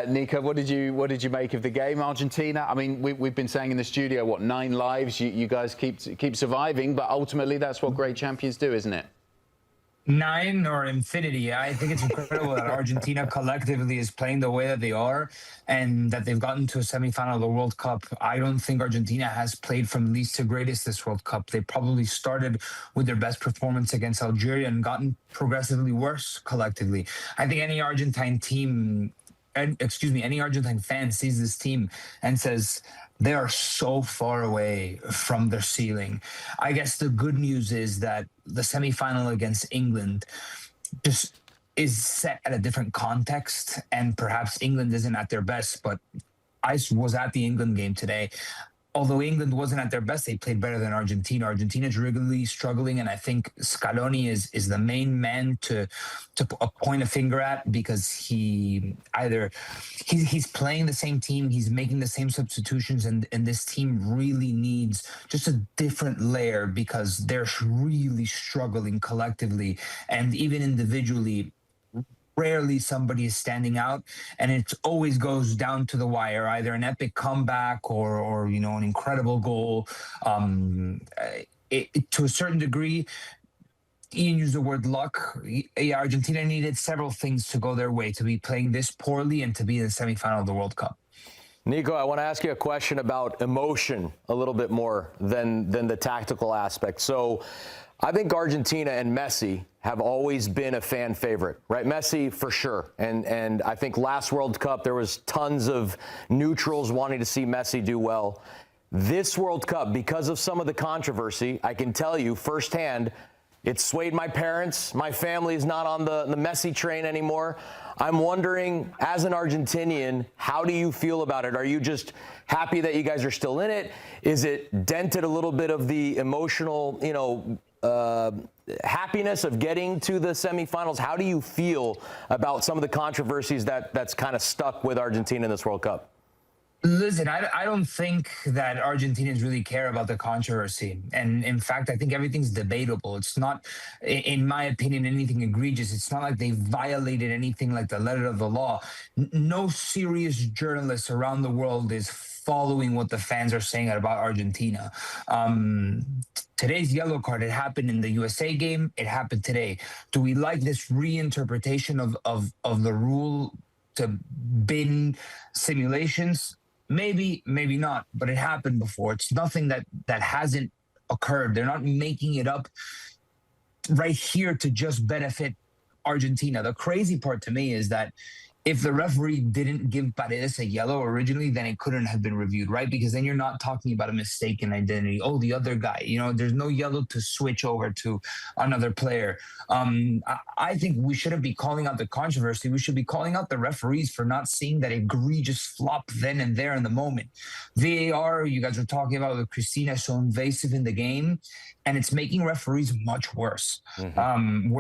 Nico, what did you make of the game, Argentina? I mean, we've been saying in the studio, what, 9 lives? You guys keep surviving, but ultimately that's what great champions do, isn't it? 9 or infinity. I think it's incredible that Argentina collectively is playing the way that they are and that they've gotten to a semifinal of the World Cup. I don't think Argentina has played from least to greatest this World Cup. They probably started with their best performance against Algeria and gotten progressively worse collectively. I think any Argentine fan sees this team and says, they are so far away from their ceiling. I guess the good news is that the semifinal against England just is set at a different context, and perhaps England isn't at their best, but I was at the England game today. Although England wasn't at their best, they played better than Argentina. Argentina's really struggling, and I think Scaloni is the main man to point a finger at, because he's playing the same team, he's making the same substitutions, and this team really needs just a different layer, because they're really struggling collectively and even individually. Rarely somebody is standing out, and it always goes down to the wire, either an epic comeback or an incredible goal. To a certain degree, Ian used the word luck. Argentina needed several things to go their way, to be playing this poorly and to be in the semifinal of the World Cup. Nico, I want to ask you a question about emotion a little bit more than the tactical aspect. So I think Argentina and Messi have always been a fan favorite, right? Messi for sure. And I think last World Cup, there was tons of neutrals wanting to see Messi do well. This World Cup, because of some of the controversy, I can tell you firsthand, it swayed my parents. My family is not on the Messi train anymore. I'm wondering, as an Argentinian, how do you feel about it? Are you just happy that you guys are still in it? Is it dented a little bit of the emotional, happiness of getting to the semifinals? How do you feel about some of the controversies that's kind of stuck with Argentina in this World Cup? Listen, I don't think that Argentinians really care about the controversy. And in fact, I think everything's debatable. It's not, in my opinion, anything egregious. It's not like they violated anything like the letter of the law. No serious journalist around the world is following what the fans are saying about Argentina. Today's yellow card, it happened in the USA game. It happened today. Do we like this reinterpretation of the rule to bin simulations? Maybe, maybe not, but it happened before. It's nothing that hasn't occurred. They're not making it up right here to just benefit Argentina. The crazy part to me is that if the referee didn't give Paredes a yellow originally, then it couldn't have been reviewed, right? Because then you're not talking about a mistaken identity. Oh, the other guy, there's no yellow to switch over to another player. I think we shouldn't be calling out the controversy. We should be calling out the referees for not seeing that egregious flop then and there in the moment. VAR, you guys were talking about with Cristina, so invasive in the game, and it's making referees much worse,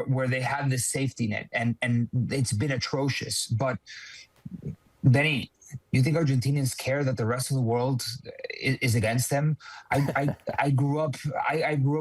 where they have this safety net, and it's been atrocious. But Benny, you think Argentinians care that the rest of the world is against them? I grew up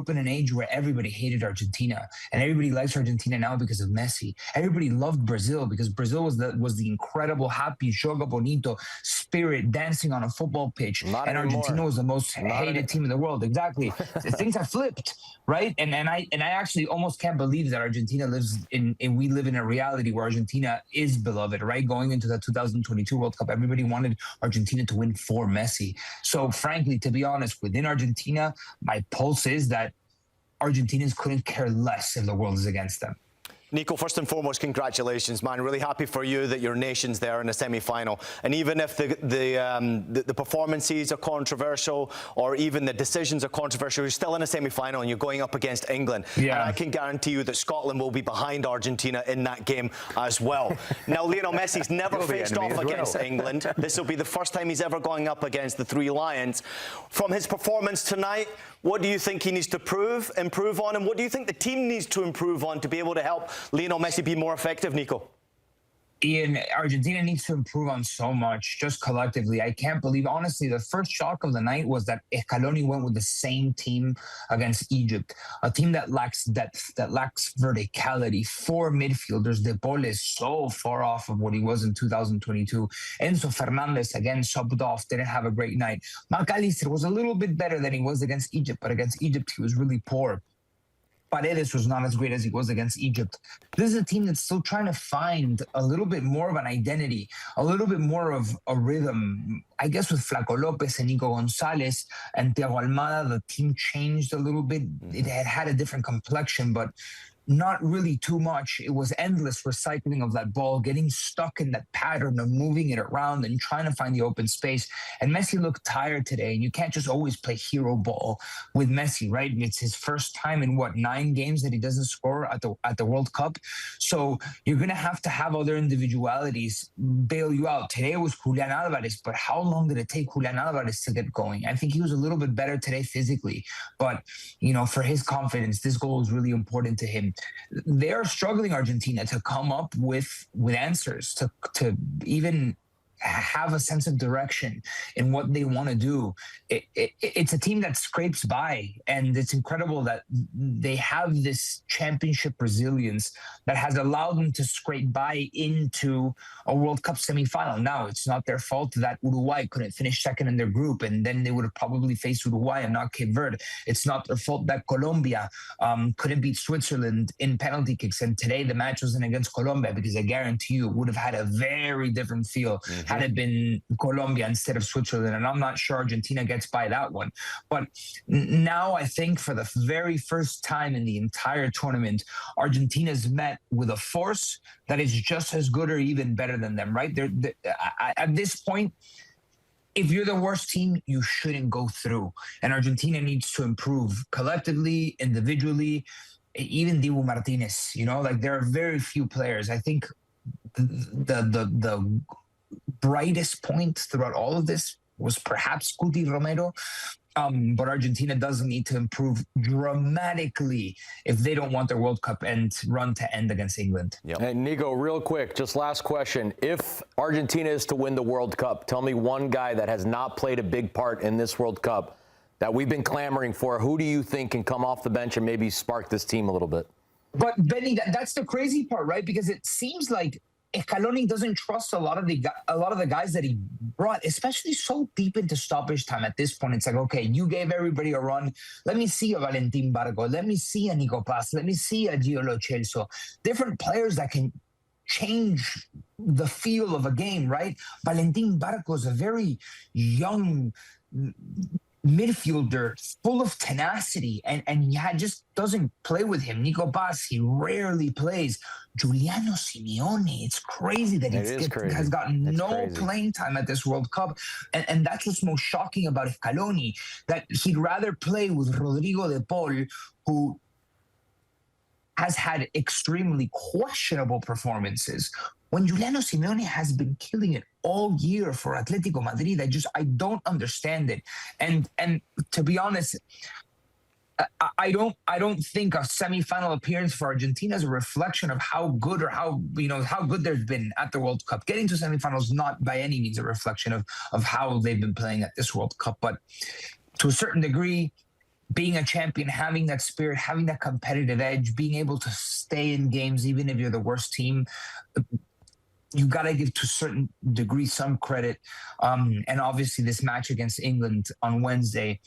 in an age where everybody hated Argentina, and everybody likes Argentina now because of Messi. Everybody loved Brazil because Brazil was the incredible, happy, joga bonito spirit dancing on a football pitch. Not and anymore. Argentina was the most hated team in the world. Exactly. Things have flipped, right? And I actually almost can't believe that Argentina we live in a reality where Argentina is beloved, right? Going into the 2022 World Cup, everybody wanted Argentina to win for Messi. So frankly, to be honest, within Argentina, my pulse is that Argentinians couldn't care less if the world is against them. Nico, first and foremost, congratulations, man. Really happy for you that your nation's there in the semi-final. And even if the performances are controversial, or even the decisions are controversial, you're still in a semi-final and you're going up against England. Yeah. And I can guarantee you that Scotland will be behind Argentina in that game as well. Now, Lionel Messi's never faced off against England. This will be the first time he's ever going up against the Three Lions. From his performance tonight, what do you think he needs to improve on, and what do you think the team needs to improve on to be able to help Lionel Messi be more effective, Nico? Ian, Argentina needs to improve on so much, just collectively. I can't believe, honestly, the first shock of the night was that Scaloni went with the same team against Egypt, a team that lacks depth, that lacks verticality. 4 midfielders. De Paul is so far off of what he was in 2022. Enzo Fernandez, again, subbed off, didn't have a great night. McAllister was a little bit better than he was against Egypt, but against Egypt, he was really poor. Paredes was not as great as he was against Egypt. This is a team that's still trying to find a little bit more of an identity, a little bit more of a rhythm. I guess with Flaco Lopez and Nico Gonzalez and Thiago Almada, the team changed a little bit. It had a different complexion, but not really too much. It was endless recycling of that ball, getting stuck in that pattern of moving it around and trying to find the open space. And Messi looked tired today, and you can't just always play hero ball with Messi, right? It's his first time in 9 games that he doesn't score at the World Cup. So you're going to have other individualities bail you out. Today it was Julian Alvarez, but how long did it take Julian Alvarez to get going? I think he was a little bit better today physically, but for his confidence, this goal is really important to him. They're struggling, Argentina, to come up with answers, to even have a sense of direction in what they want to do. It's a team that scrapes by, and it's incredible that they have this championship resilience that has allowed them to scrape by into a World Cup semifinal. Now, it's not their fault that Uruguay couldn't finish second in their group, and then they would have probably faced Uruguay and not Cape Verde. It's not their fault that Colombia couldn't beat Switzerland in penalty kicks, and today the match wasn't against Colombia, because I guarantee you it would have had a very different feel had it been Colombia instead of Switzerland. And I'm not sure Argentina gets by that one. But now I think for the very first time in the entire tournament, Argentina's met with a force that is just as good or even better than them, right? At this point, if you're the worst team, you shouldn't go through. And Argentina needs to improve collectively, individually, even Dibu Martinez. There are very few players. I think the brightest point throughout all of this was perhaps Cuti Romero. But Argentina does need to improve dramatically if they don't want their World Cup run to end against England. Yep. And Nico, real quick, just last question. If Argentina is to win the World Cup, tell me one guy that has not played a big part in this World Cup that we've been clamoring for. Who do you think can come off the bench and maybe spark this team a little bit? But Benny, that's the crazy part, right? Because it seems like Scaloni doesn't trust a lot of the guys that he brought, especially so deep into stoppage time. At this point, it's like, okay, you gave everybody a run. Let me see a Valentin Barco. Let me see a Nico Paz. Let me see a Gio Lo Celso. Different players that can change the feel of a game, right? Valentin Barco is a very young midfielder full of tenacity, and just doesn't play with him. Nico Paz, he rarely plays. Giuliano Simeone, it's crazy that he has gotten no playing time at this World Cup, and that's what's most shocking about Scaloni, that he'd rather play with Rodrigo de Paul, who has had extremely questionable performances, when Juliano Simeone has been killing it all year for Atletico Madrid. I don't understand it. And to be honest, I don't think a semifinal appearance for Argentina is a reflection of how good or how good they've been at the World Cup. Getting to semifinals is not by any means a reflection of how they've been playing at this World Cup, but to a certain degree, being a champion, having that spirit, having that competitive edge, being able to stay in games even if you're the worst team, you got to give to a certain degree some credit. And obviously this match against England on Wednesday,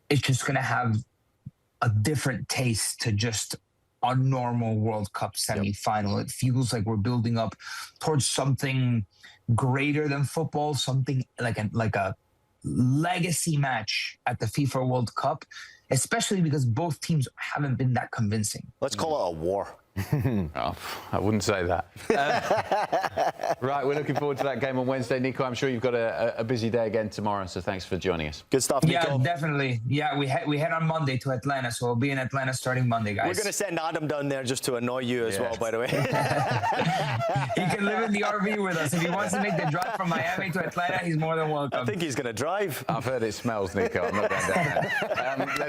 it's just going to have a different taste to just a normal World Cup semifinal. Yep. It feels like we're building up towards something greater than football, something like a legacy match at the FIFA World Cup, especially because both teams haven't been that convincing. Let's call it a war. Oh, I wouldn't say that. Right, we're looking forward to that game on Wednesday. Nico, I'm sure you've got a busy day again tomorrow, so thanks for joining us. Good stuff, Nico. Yeah, definitely. Yeah, we head on Monday to Atlanta, so we'll be in Atlanta starting Monday, guys. We're going to send Adam down there just to annoy you as well, by the way. He can live in the RV with us. If he wants to make the drive from Miami to Atlanta, he's more than welcome. I think he's going to drive. I've heard it smells, Nico. I'm not going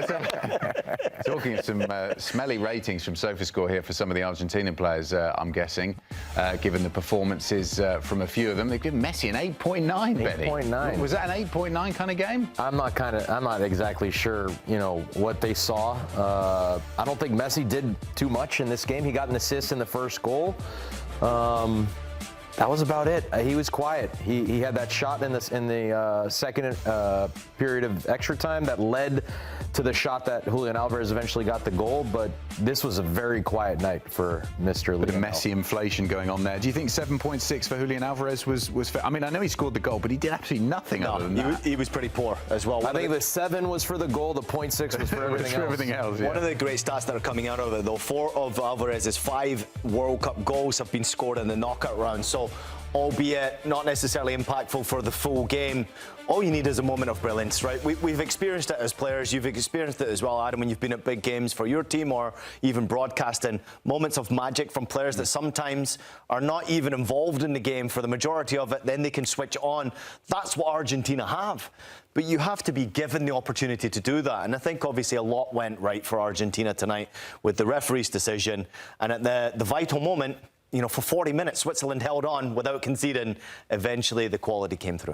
down there. Talking some smelly ratings from Sofascore here for some of the the Argentinian players, I'm guessing, given the performances from a few of them. They've given Messi an 8.9, Benny. 8.9. Was that an 8.9 kind of game? I'm not exactly sure, what they saw. I don't think Messi did too much in this game. He got an assist in the first goal. That was about it. He was quiet. He had that shot in the second period of extra time that led to the shot that Julian Alvarez eventually got the goal. But this was a very quiet night for Mr. With the Lionel. Messi inflation going on there. Do you think 7.6 for Julian Alvarez was fair? I mean, I know he scored the goal, but he did absolutely nothing other than that. He was pretty poor as well. I think the 7 was for the goal, the 0.6 was for everything else. Yeah. One of the great stats that are coming out of it, though, 4 of Alvarez's 5 World Cup goals have been scored in the knockout round. So, albeit not necessarily impactful for the full game, all you need is a moment of brilliance, right? We've experienced it as players. You've experienced it as well, Adam, when you've been at big games for your team or even broadcasting. Moments of magic from players that sometimes are not even involved in the game for the majority of it. Then they can switch on. That's what Argentina have. But you have to be given the opportunity to do that. And I think obviously a lot went right for Argentina tonight with the referee's decision. And at the vital moment, for 40 minutes, Switzerland held on without conceding. Eventually, the quality came through.